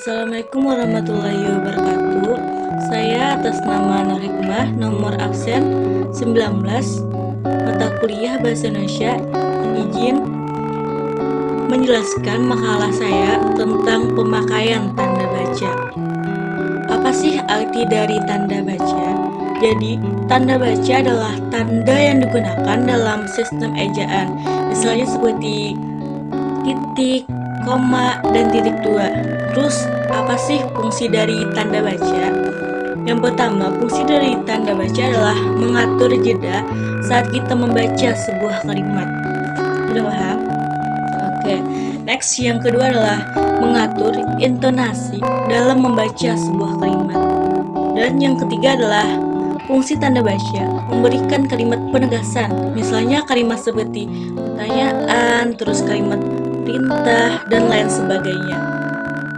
Assalamualaikum warahmatullahi wabarakatuh. Saya atas nama Nur Hikmah, nomor absen 19, mata kuliah Bahasa Indonesia, izin menjelaskan makalah saya tentang pemakaian tanda baca. Apa sih arti dari tanda baca? Jadi, tanda baca adalah tanda yang digunakan dalam sistem ejaan, misalnya seperti titik, koma, dan titik dua. Terus, apa sih fungsi dari tanda baca? Yang pertama, fungsi dari tanda baca adalah mengatur jeda saat kita membaca sebuah kalimat. Sudah paham? Oke, next yang kedua adalah mengatur intonasi dalam membaca sebuah kalimat. Dan yang ketiga adalah fungsi tanda baca memberikan kalimat penegasan, misalnya kalimat seperti pertanyaan, terus kalimat perintah, dan lain sebagainya.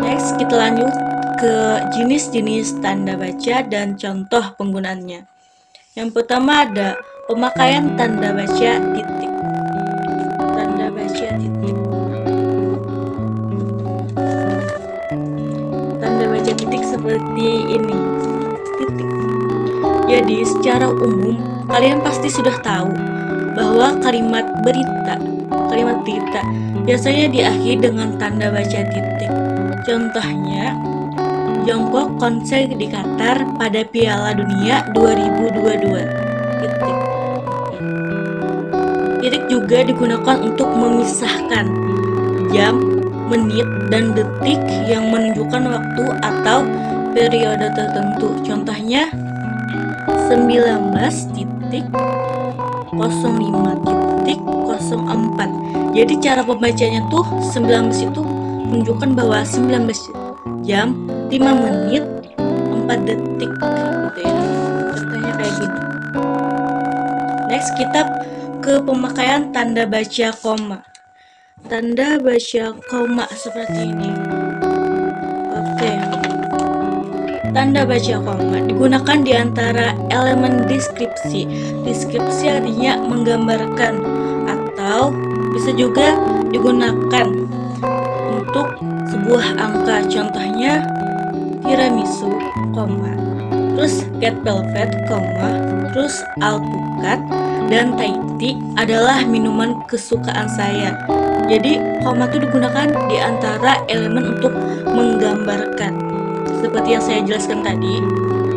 Next, kita lanjut ke jenis-jenis tanda baca dan contoh penggunaannya. Yang pertama ada pemakaian tanda baca titik. Tanda baca titik. Tanda baca titik seperti ini. Titik. Jadi, secara umum kalian pasti sudah tahu bahwa kalimat berita biasanya diakhiri dengan tanda baca titik. Contohnya, jongkok konser di Qatar pada Piala Dunia 2022. Titik. Titik juga digunakan untuk memisahkan jam, menit, dan detik yang menunjukkan waktu atau periode tertentu. Contohnya 19.05.04. Jadi cara pembacanya tuh 19 itu menunjukkan bahwa 19 jam 5 menit 4 detik gitu ya. Contohnya kayak gini. Next, kita ke pemakaian tanda baca koma. Tanda baca koma seperti ini. Oke. Tanda baca koma digunakan di antara elemen deskripsi. Deskripsi artinya menggambarkan, atau bisa juga digunakan untuk sebuah angka. Contohnya tiramisu, koma, terus red velvet, koma, terus alpukat dan Thai tea adalah minuman kesukaan saya. Jadi koma itu digunakan di antara elemen untuk menggambarkan. Seperti yang saya jelaskan tadi,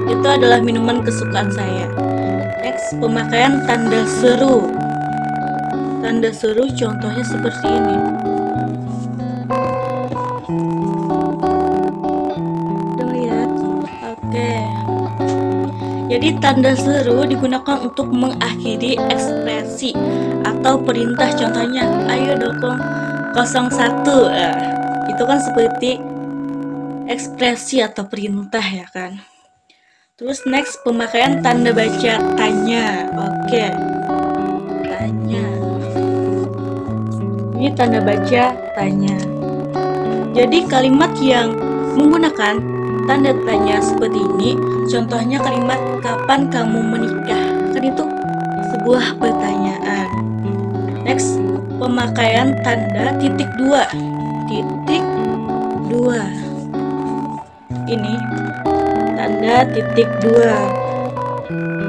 itu adalah minuman kesukaan saya. Next, pemakaian tanda seru. Tanda seru contohnya seperti ini. Udah lihat? Oke. Jadi tanda seru digunakan untuk mengakhiri ekspresi atau perintah. Contohnya, ayo dukung 01. Itu kan seperti ekspresi atau perintah ya kan. Terus next, pemakaian tanda baca tanya. Oke. Tanya. Ini tanda baca tanya. Jadi kalimat yang menggunakan tanda tanya seperti ini, contohnya kalimat kapan kamu menikah. Kan itu sebuah pertanyaan. Next, pemakaian tanda titik dua. Titik dua. Ini tanda titik dua.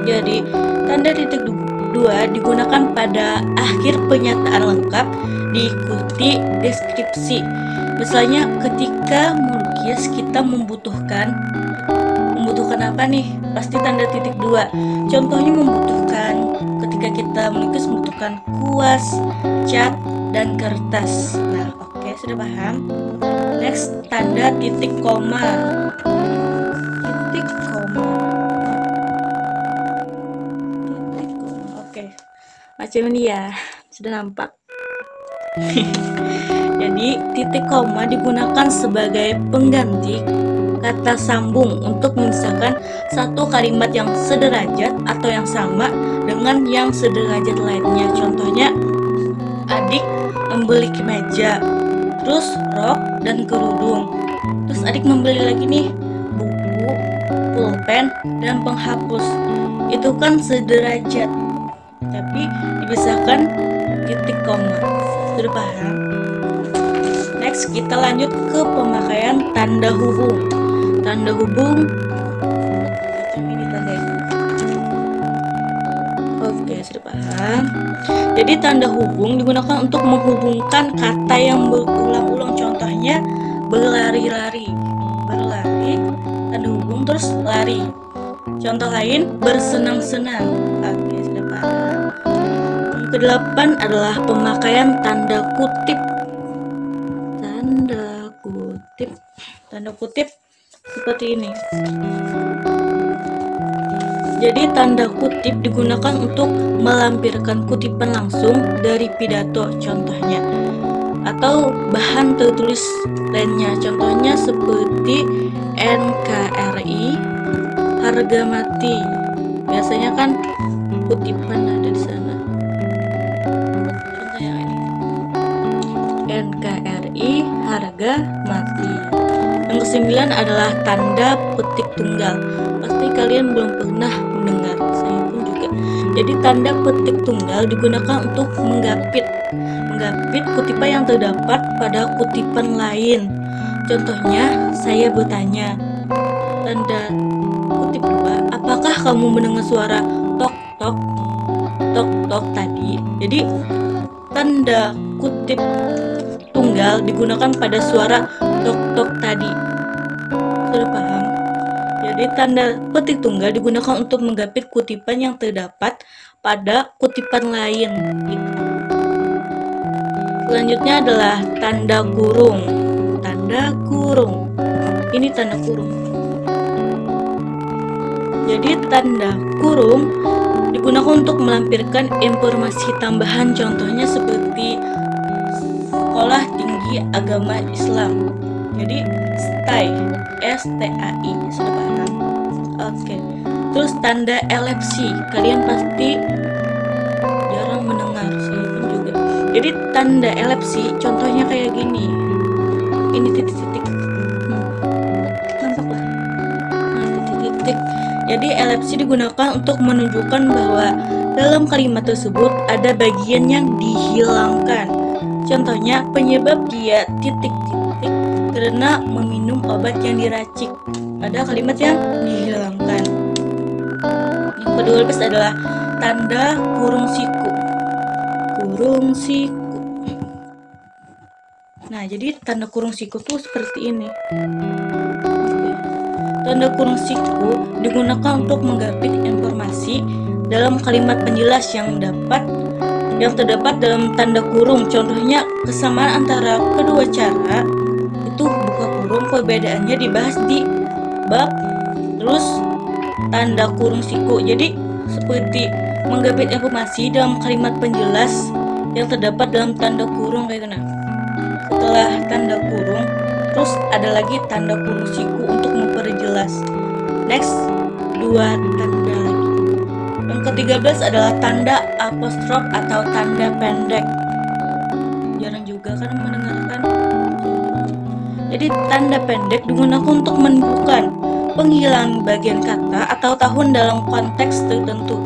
Jadi tanda titik dua digunakan pada akhir pernyataan lengkap diikuti deskripsi. Misalnya ketika melukis kita membutuhkan apa nih? Pasti tanda titik dua. Contohnya membutuhkan, ketika kita melukis membutuhkan kuas, cat, dan kertas. Nah, oke, sudah paham. Next, tanda titik koma. Titik koma. Titik koma. Oke. Macam ini ya. Sudah nampak. Jadi, titik koma digunakan sebagai pengganti kata sambung untuk memisahkan satu kalimat yang sederajat atau yang sama dengan yang sederajat lainnya. Contohnya, adik membeli kemeja, terus rok dan kerudung. Terus adik membeli lagi nih buku, pulpen, dan penghapus. Itu kan sederajat, tapi dipisahkan titik koma. Sudah paham? Next, Next, kita lanjut ke pemakaian tanda hubung. Tanda hubung ini tandanya. Oke, sudah paham. Jadi tanda hubung digunakan untuk menghubungkan kata yang berulang-ulang. Contohnya berlari-lari, berlari, tanda hubung terus lari. Contoh lain bersenang-senang. Oke, sudah paham. Yang kedelapan adalah pemakaian tanda kutip. Tanda kutip seperti ini. Jadi tanda kutip digunakan untuk melampirkan kutipan langsung dari pidato contohnya atau bahan tertulis lainnya. Contohnya seperti NKRI harga mati. Biasanya kan kutipan ada di sana. Contohnya ini. NKRI harga mati. Yang kesembilan adalah tanda petik tunggal. Pasti kalian belum pernah mendengar, saya pun juga. Jadi tanda petik tunggal digunakan untuk menggapit kutipan yang terdapat pada kutipan lain. Contohnya, saya bertanya, tanda kutip 2, apakah kamu mendengar suara tok tok tok tok tadi? Jadi tanda kutip tunggal digunakan pada suara tok tok tadi. Sudah paham? Jadi tanda petik tunggal digunakan untuk menggapit kutipan yang terdapat pada kutipan lain. Selanjutnya adalah tanda kurung. Tanda kurung. Ini tanda kurung. Jadi tanda kurung digunakan untuk melampirkan informasi tambahan. Contohnya seperti Sekolah Tinggi Agama Islam. Jadi STAI, STAI, sudah paham? Oke. Terus tanda elipsi, kalian pasti jarang mendengar, saya pun juga. Jadi tanda elipsi contohnya kayak gini. Ini titik-titik. Nampak lah. Nah, titik-titik. Jadi elipsi digunakan untuk menunjukkan bahwa dalam kalimat tersebut ada bagian yang dihilangkan. Contohnya, penyebab dia titik-titik karena meminum obat yang diracik. Ada kalimat yang dihilangkan. Yang ke-12 adalah tanda kurung siku. Kurung siku. Nah, jadi tanda kurung siku tuh seperti ini. Tanda kurung siku digunakan untuk menggapit informasi dalam kalimat penjelas yang terdapat dalam tanda kurung. Contohnya, kesamaan antara kedua cara itu buka kurung, perbedaannya dibahas di bab terus tanda kurung siku. Jadi seperti menggapit informasi dalam kalimat penjelas yang terdapat dalam tanda kurung kayak gitu. Setelah tanda kurung terus ada lagi tanda kurung siku untuk memperjelas. Next, 2 tanda lagi. Yang ke-13 adalah tanda apostrof atau tanda pendek. Jarang juga kan mendengarkan. Jadi tanda pendek digunakan untuk menunjukkan penghilangan bagian kata atau tahun dalam konteks tertentu.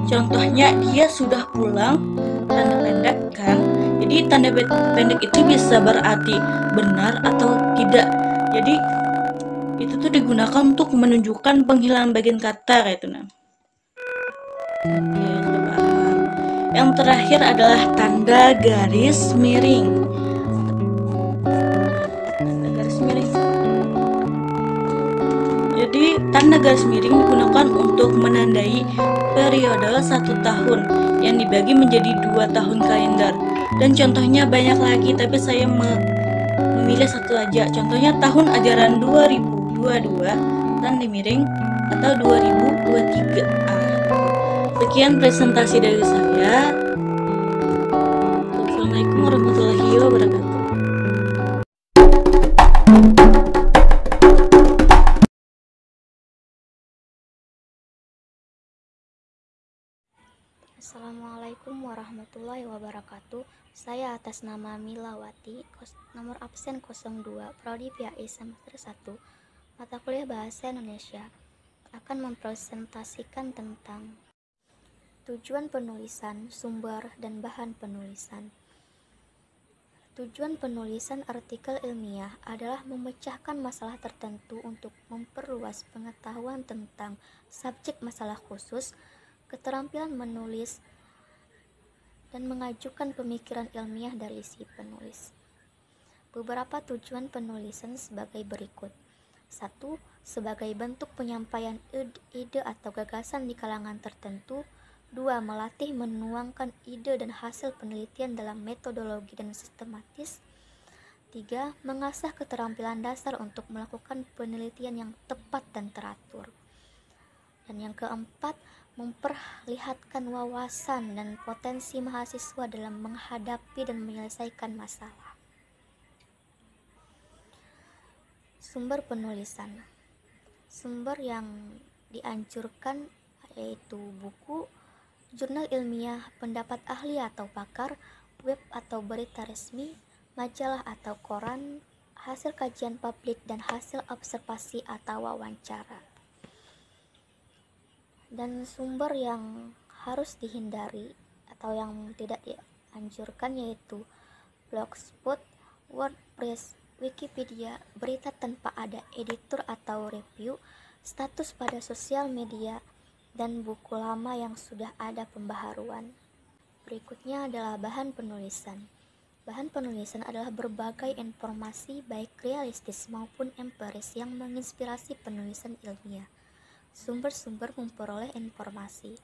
Contohnya, dia sudah pulang, tanda pendek kan. Jadi tanda pendek itu bisa berarti benar atau tidak. Jadi itu tuh digunakan untuk menunjukkan penghilangan bagian kata kayak itu. Oke, sudah paham. Yang terakhir adalah tanda garis miring. Tanda garis miring. Jadi tanda garis miring digunakan untuk menandai periode 1 tahun yang dibagi menjadi 2 tahun kalender. Dan contohnya banyak lagi, tapi saya memilih satu aja. Contohnya tahun ajaran 2022 tanda miring atau 2023. Sekian presentasi dari saya. Assalamualaikum warahmatullahi wabarakatuh. Assalamualaikum warahmatullahi wabarakatuh. Saya atas nama Milawati, nomor absen 02, Prodi PAI semester 1, mata kuliah Bahasa Indonesia, akan mempresentasikan tentang tujuan penulisan, sumber, dan bahan penulisan. Tujuan penulisan artikel ilmiah adalah memecahkan masalah tertentu untuk memperluas pengetahuan tentang subjek masalah khusus, keterampilan menulis, dan mengajukan pemikiran ilmiah dari si penulis. Beberapa tujuan penulisan sebagai berikut. 1. Sebagai bentuk penyampaian ide atau gagasan di kalangan tertentu. 2. Melatih menuangkan ide dan hasil penelitian dalam metodologi dan sistematis. 3. Mengasah keterampilan dasar untuk melakukan penelitian yang tepat dan teratur. Dan yang keempat, memperlihatkan wawasan dan potensi mahasiswa dalam menghadapi dan menyelesaikan masalah. Sumber penulisan. Sumber yang dianjurkan yaitu buku, jurnal ilmiah, pendapat ahli atau pakar, web atau berita resmi, majalah atau koran, hasil kajian publik, dan hasil observasi atau wawancara. Dan sumber yang harus dihindari atau yang tidak dianjurkan yaitu Blogspot, WordPress, Wikipedia, berita tanpa ada editor atau review, status pada sosial media, dan buku lama yang sudah ada pembaharuan. Berikutnya adalah bahan penulisan. Bahan penulisan adalah berbagai informasi baik realistis maupun empiris yang menginspirasi penulisan ilmiah. Sumber-sumber memperoleh informasi.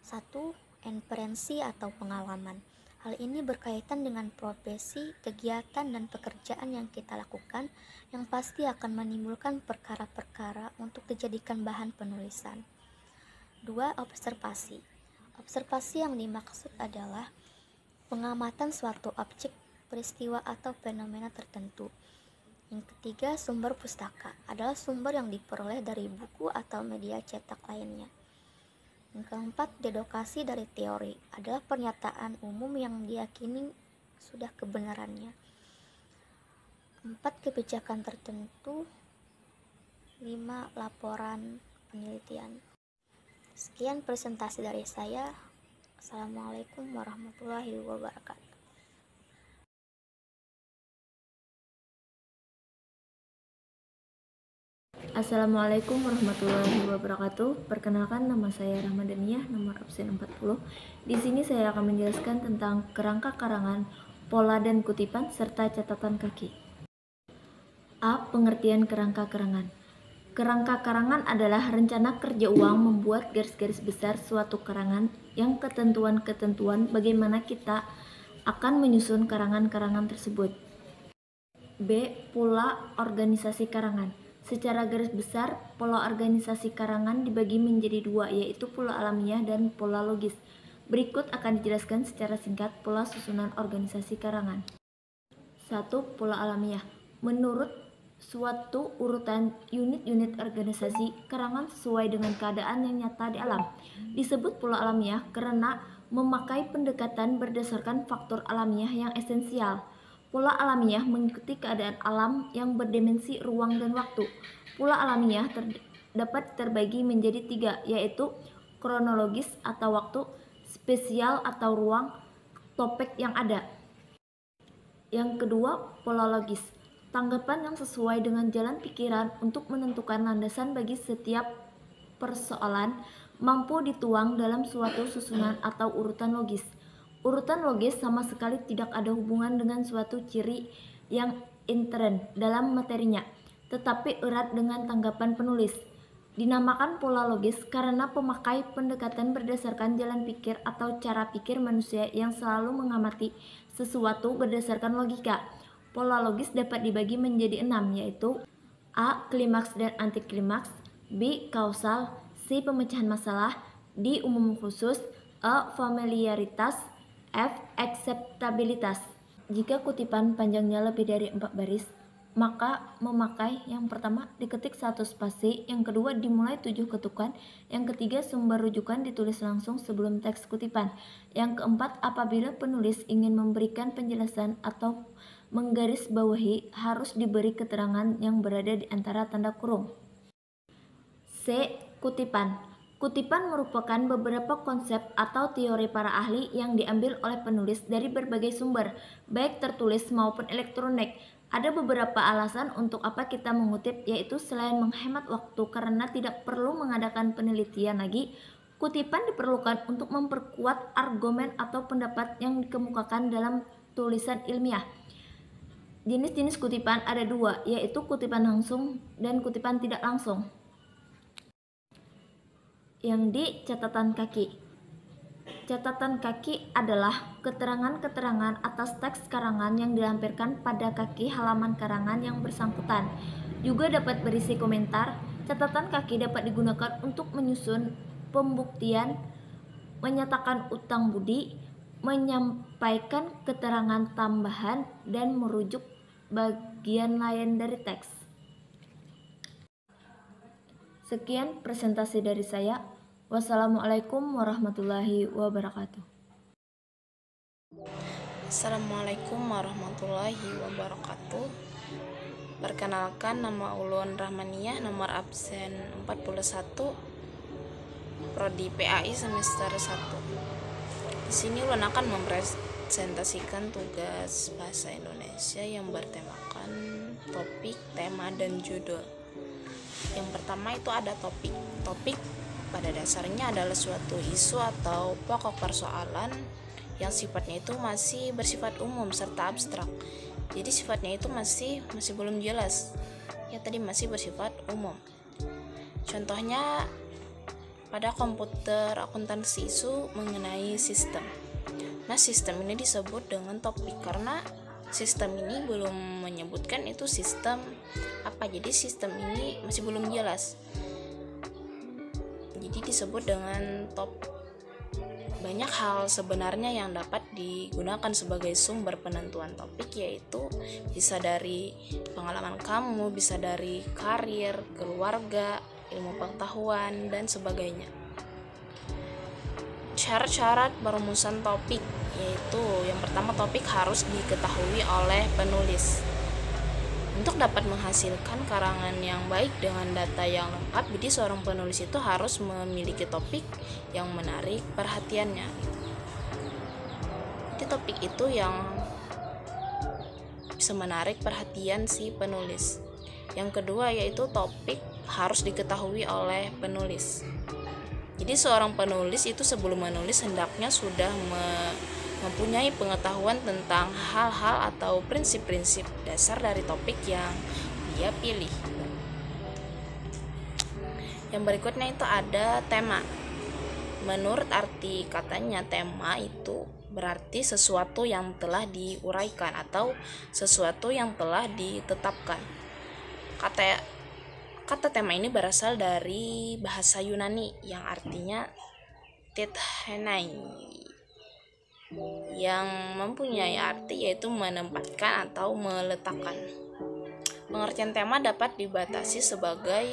1. Inferensi atau pengalaman. Hal ini berkaitan dengan profesi, kegiatan, dan pekerjaan yang kita lakukan yang pasti akan menimbulkan perkara-perkara untuk dijadikan bahan penulisan. 2. Observasi. Observasi yang dimaksud adalah pengamatan suatu objek, peristiwa, atau fenomena tertentu. Yang ketiga, sumber pustaka adalah sumber yang diperoleh dari buku atau media cetak lainnya. Yang keempat, dedukasi dari teori adalah pernyataan umum yang diyakini sudah kebenarannya. 4. Kebijakan tertentu. 5. Laporan penelitian. Sekian presentasi dari saya. Assalamualaikum warahmatullahi wabarakatuh. Assalamualaikum warahmatullahi wabarakatuh. Perkenalkan, nama saya Rahmadaniah, nomor absen 40. Di sini saya akan menjelaskan tentang kerangka karangan, pola dan kutipan, serta catatan kaki. A. Pengertian kerangka karangan. Kerangka karangan adalah rencana kerja uang membuat garis-garis besar suatu karangan yang ketentuan-ketentuan bagaimana kita akan menyusun karangan-karangan tersebut. B. Pola organisasi karangan. Secara garis besar, pola organisasi karangan dibagi menjadi dua, yaitu pola alamiah dan pola logis. Berikut akan dijelaskan secara singkat pola susunan organisasi karangan. 1. Pola alamiah. Menurut suatu urutan unit-unit organisasi karangan sesuai dengan keadaan yang nyata di alam. Disebut pola alamiah karena memakai pendekatan berdasarkan faktor alamiah yang esensial. Pola alamiah mengikuti keadaan alam yang berdimensi ruang dan waktu. Pola alamiah dapat terbagi menjadi 3, yaitu kronologis atau waktu, spesial atau ruang, topik yang ada. Yang kedua, pola logis. Tanggapan yang sesuai dengan jalan pikiran untuk menentukan landasan bagi setiap persoalan mampu dituang dalam suatu susunan atau urutan logis. Urutan logis sama sekali tidak ada hubungan dengan suatu ciri yang intern dalam materinya, tetapi erat dengan tanggapan penulis. Dinamakan pola logis karena pemakai pendekatan berdasarkan jalan pikir atau cara pikir manusia yang selalu mengamati sesuatu berdasarkan logika. Pola logis dapat dibagi menjadi 6, yaitu A. Klimaks dan antiklimaks, B. Kausal, C. Pemecahan masalah, D. Umum khusus, E. Familiaritas, F. Akseptabilitas. Jika kutipan panjangnya lebih dari 4 baris, maka memakai yang pertama diketik 1 spasi, yang kedua dimulai 7 ketukan, yang ketiga sumber rujukan ditulis langsung sebelum teks kutipan, yang keempat apabila penulis ingin memberikan penjelasan atau menggarisbawahi harus diberi keterangan yang berada di antara tanda kurung. C. Kutipan. Kutipan merupakan beberapa konsep atau teori para ahli yang diambil oleh penulis dari berbagai sumber, baik tertulis maupun elektronik. Ada beberapa alasan untuk apa kita mengutip, yaitu selain menghemat waktu karena tidak perlu mengadakan penelitian lagi, kutipan diperlukan untuk memperkuat argumen atau pendapat yang dikemukakan dalam tulisan ilmiah. Jenis-jenis kutipan ada dua, yaitu kutipan langsung dan kutipan tidak langsung. Yang di catatan kaki. Catatan kaki adalah keterangan-keterangan atas teks karangan yang dilampirkan pada kaki halaman karangan yang bersangkutan. Juga dapat berisi komentar. Catatan kaki dapat digunakan untuk menyusun pembuktian, menyatakan utang budi, menyampaikan keterangan tambahan, dan merujuk bagian lain dari teks. Sekian presentasi dari saya. Wassalamualaikum warahmatullahi wabarakatuh. Assalamualaikum warahmatullahi wabarakatuh. Perkenalkan, nama Ulun Rahmaniyah, nomor absen 41, Prodi PAI semester 1. Di sini Ulun akan mempresentasikan tugas bahasa Indonesia yang bertemakan topik, tema, dan judul. Yang pertama itu ada topik. Topik pada dasarnya adalah suatu isu atau pokok persoalan yang sifatnya itu masih bersifat umum serta abstrak. Jadi sifatnya itu masih belum jelas. Ya tadi masih bersifat umum. Contohnya pada komputer akuntansi isu mengenai sistem. Nah, sistem ini disebut dengan topik karena sistem ini belum menyebutkan itu sistem apa. Jadi sistem ini masih belum jelas. Jadi disebut dengan topik. Banyak hal sebenarnya yang dapat digunakan sebagai sumber penentuan topik, yaitu bisa dari pengalaman kamu, bisa dari karir, keluarga, ilmu pengetahuan, dan sebagainya. Syarat-syarat perumusan topik, yaitu yang pertama, topik harus diketahui oleh penulis. Untuk dapat menghasilkan karangan yang baik dengan data yang lengkap, jadi seorang penulis itu harus memiliki topik yang menarik perhatiannya. Jadi topik itu yang bisa menarik perhatian si penulis. Yang kedua yaitu topik harus diketahui oleh penulis. Jadi seorang penulis itu sebelum menulis hendaknya sudah mempunyai pengetahuan tentang hal-hal atau prinsip-prinsip dasar dari topik yang dia pilih. Yang berikutnya itu ada tema. Menurut arti katanya, tema itu berarti sesuatu yang telah diuraikan atau sesuatu yang telah ditetapkan. Kata tema ini berasal dari bahasa Yunani yang artinya tithenai, yang mempunyai arti yaitu menempatkan atau meletakkan. Pengertian tema dapat dibatasi sebagai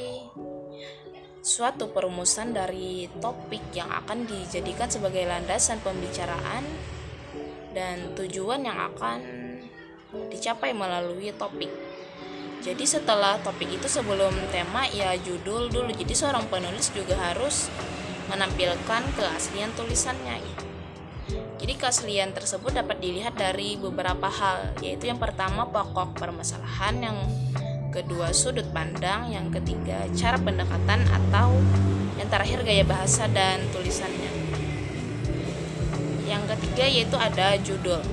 suatu perumusan dari topik yang akan dijadikan sebagai landasan pembicaraan dan tujuan yang akan dicapai melalui topik. Jadi setelah topik itu, sebelum tema ya judul dulu. Jadi seorang penulis juga harus menampilkan keaslian tulisannya. Jadi keaslian tersebut dapat dilihat dari beberapa hal, yaitu yang pertama pokok permasalahan, yang kedua sudut pandang, yang ketiga cara pendekatan, atau yang terakhir gaya bahasa dan tulisannya. Yang ketiga yaitu ada judul.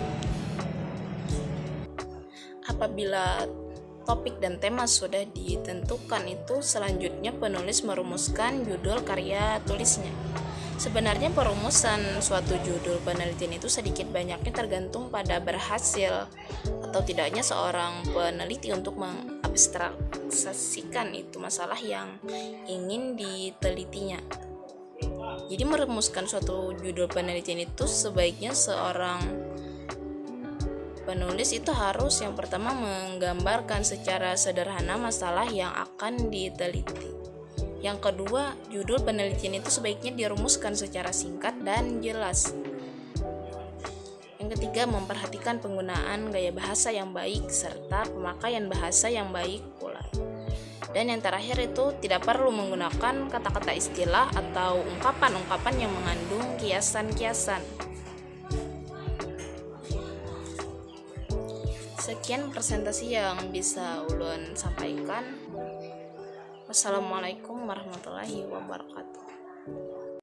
Apabila topik dan tema sudah ditentukan, itu selanjutnya penulis merumuskan judul karya tulisnya. Sebenarnya perumusan suatu judul penelitian itu sedikit banyaknya tergantung pada berhasil atau tidaknya seorang peneliti untuk mengabstraksikan itu masalah yang ingin ditelitinya. Jadi merumuskan suatu judul penelitian itu sebaiknya seorang penulis itu harus yang pertama menggambarkan secara sederhana masalah yang akan diteliti. Yang kedua, judul penelitian itu sebaiknya dirumuskan secara singkat dan jelas. Yang ketiga, memperhatikan penggunaan gaya bahasa yang baik serta pemakaian bahasa yang baik pula. Dan yang terakhir itu tidak perlu menggunakan kata-kata istilah atau ungkapan-ungkapan yang mengandung kiasan-kiasan. Sekian presentasi yang bisa ulun sampaikan. Wassalamualaikum warahmatullahi wabarakatuh.